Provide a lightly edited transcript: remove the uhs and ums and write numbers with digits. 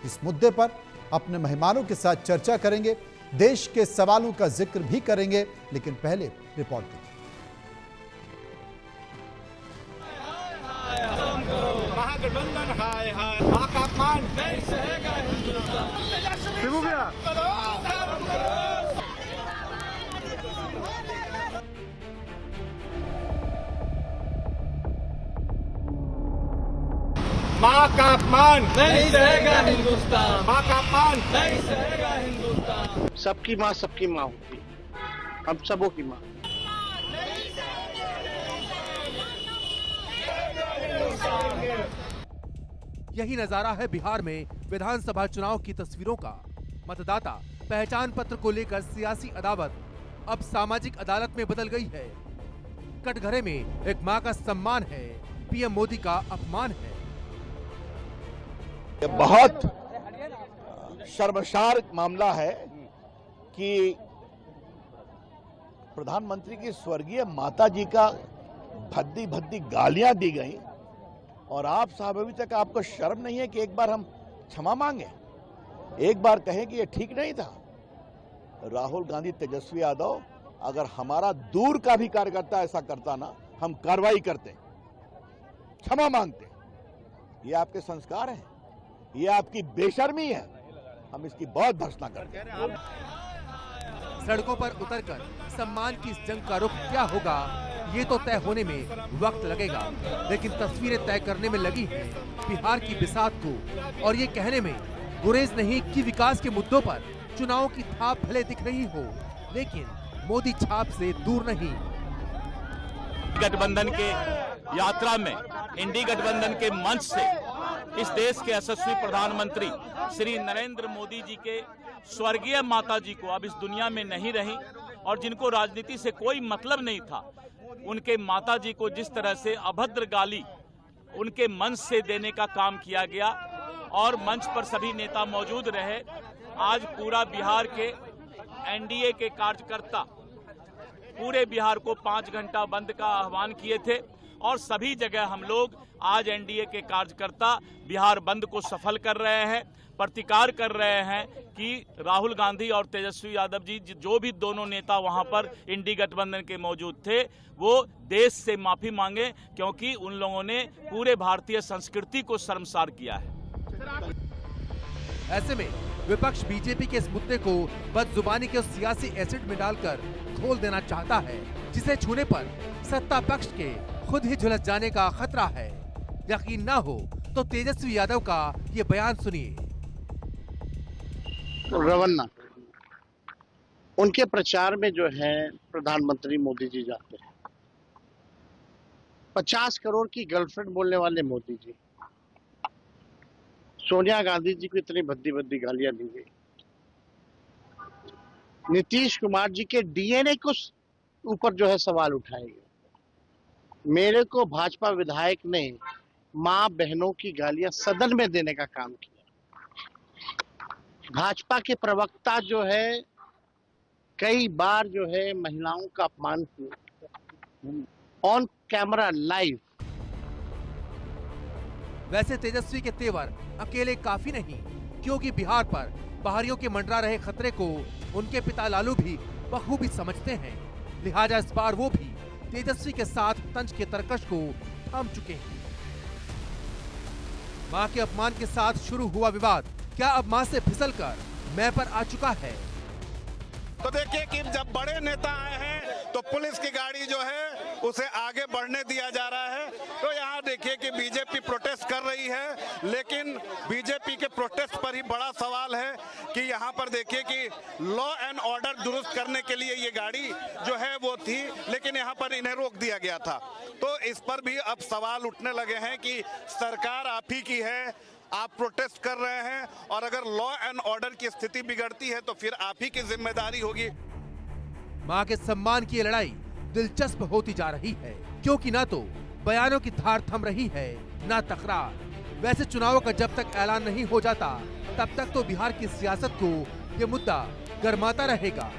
इस मुद्दे पर अपने मेहमानों के साथ चर्चा करेंगे, देश के सवालों का जिक्र भी करेंगे, लेकिन पहले रिपोर्ट देखिए। महागठबंधन हाय हाय, तापमान नहीं सहेगा हिंदुस्तान। माँ का अपमान नहीं सहेगा हिंदुस्तान, माँ का अपमान नहीं सहेगा हिंदुस्तान। सबकी माँ होती है, हम सबों की माँ। यही नजारा है बिहार में विधानसभा चुनाव की तस्वीरों का। मतदाता पहचान पत्र को लेकर सियासी अदावत अब सामाजिक अदालत में बदल गई है। कटघरे में एक मां का सम्मान है, पीएम मोदी का अपमान है। ये बहुत शर्मसार मामला है कि प्रधानमंत्री की स्वर्गीय माता जी का भद्दी भद्दी गालियां दी गई और आप साहब अभी तक आपको शर्म नहीं है कि एक बार हम क्षमा मांगे, एक बार कहें कि ये ठीक नहीं था। राहुल गांधी, तेजस्वी यादव, अगर हमारा दूर का भी कार्यकर्ता ऐसा करता ना, हम कार्रवाई करते, क्षमा मांगते। ये आपके संस्कार हैं, ये आपकी बेशर्मी है, हम इसकी बहुत भर्त्सना करते हैं। सड़कों पर उतरकर सम्मान की इस जंग का रुख क्या होगा, ये तो तय होने में वक्त लगेगा, लेकिन तस्वीरें तय करने में लगी हैं बिहार की बिसात को। और ये कहने में गुरेज नहीं कि विकास के मुद्दों पर चुनाव की थाप भले दिख रही हो, लेकिन मोदी छाप से दूर नहीं। गठबंधन के यात्रा में, इंडी गठबंधन के मंच से इस देश के यशस्वी प्रधानमंत्री श्री नरेंद्र मोदी जी के स्वर्गीय माता जी को अब इस दुनिया में नहीं रही और जिनको राजनीति से कोई मतलब नहीं था, उनके माता जी को जिस तरह से अभद्र गाली उनके मंच से देने का काम किया गया और मंच पर सभी नेता मौजूद रहे। आज पूरा बिहार के एनडीए के कार्यकर्ता पूरे बिहार को 5 घंटा बंद का आह्वान किए थे और सभी जगह हम लोग आज एनडीए के कार्यकर्ता बिहार बंद को सफल कर रहे हैं, प्रतिकार कर रहे हैं कि राहुल गांधी और तेजस्वी यादव जी, जो भी दोनों नेता वहां पर इंडी गठबंधन के मौजूद थे, वो देश से माफी मांगे, क्योंकि उन लोगों ने पूरे भारतीय संस्कृति को शर्मसार किया है। ऐसे में विपक्ष बीजेपी के इस मुद्दे को बदजुबानी के सियासी एसिड में डालकर खोल देना चाहता है, जिसे छूने पर सत्ता पक्ष के खुद ही झुलस जाने का खतरा है। यकीन ना हो तो तेजस्वी यादव का ये बयान सुनिए। रवन्ना, उनके प्रचार में जो है प्रधानमंत्री मोदी जी जाते हैं, 50 करोड़ की गर्लफ्रेंड बोलने वाले मोदी जी, सोनिया गांधी जी को इतनी भद्दी भद्दी गालियां दी गई, नीतीश कुमार जी के डीएनए को ऊपर जो है सवाल उठाए गए। मेरे को भाजपा विधायक ने मां बहनों की गालियां सदन में देने का काम किया। भाजपा के प्रवक्ता जो है कई बार जो है महिलाओं का अपमान किया ऑन कैमरा लाइव। वैसे तेजस्वी के तेवर अकेले काफी नहीं, क्योंकि बिहार पर बाहरियों के मंडरा रहे खतरे को उनके पिता लालू भी बखूबी समझते हैं। लिहाजा इस बार वो भी तेजस्वी के साथ तंज के तरकश को थाम चुके हैं। मां के अपमान के साथ शुरू हुआ विवाद क्या अब मां से फिसलकर मैं पर आ चुका है? तो देखिए कि जब बड़े नेता आए हैं तो पुलिस की गाड़ी जो है उसे आगे बढ़ने दिया जा रहा है। तो यहाँ देखिए कि बीजेपी प्रोटेस्ट कर रही है, लेकिन बीजेपी के प्रोटेस्ट पर ही बड़ा सवाल है कि यहाँ पर देखिए कि लॉ एंड ऑर्डर दुरुस्त करने के लिए ये गाड़ी जो है वो थी, लेकिन यहाँ पर इन्हें रोक दिया गया था। तो इस पर भी अब सवाल उठने लगे हैं कि सरकार आप ही की है, आप प्रोटेस्ट कर रहे हैं और अगर लॉ एंड ऑर्डर की स्थिति बिगड़ती है तो फिर आप ही की जिम्मेदारी होगी। मां के सम्मान की लड़ाई दिलचस्प होती जा रही है, क्योंकि ना तो बयानों की धार थम रही है, ना तकरार। वैसे चुनावों का जब तक ऐलान नहीं हो जाता, तब तक तो बिहार की सियासत को ये मुद्दा गरमाता रहेगा।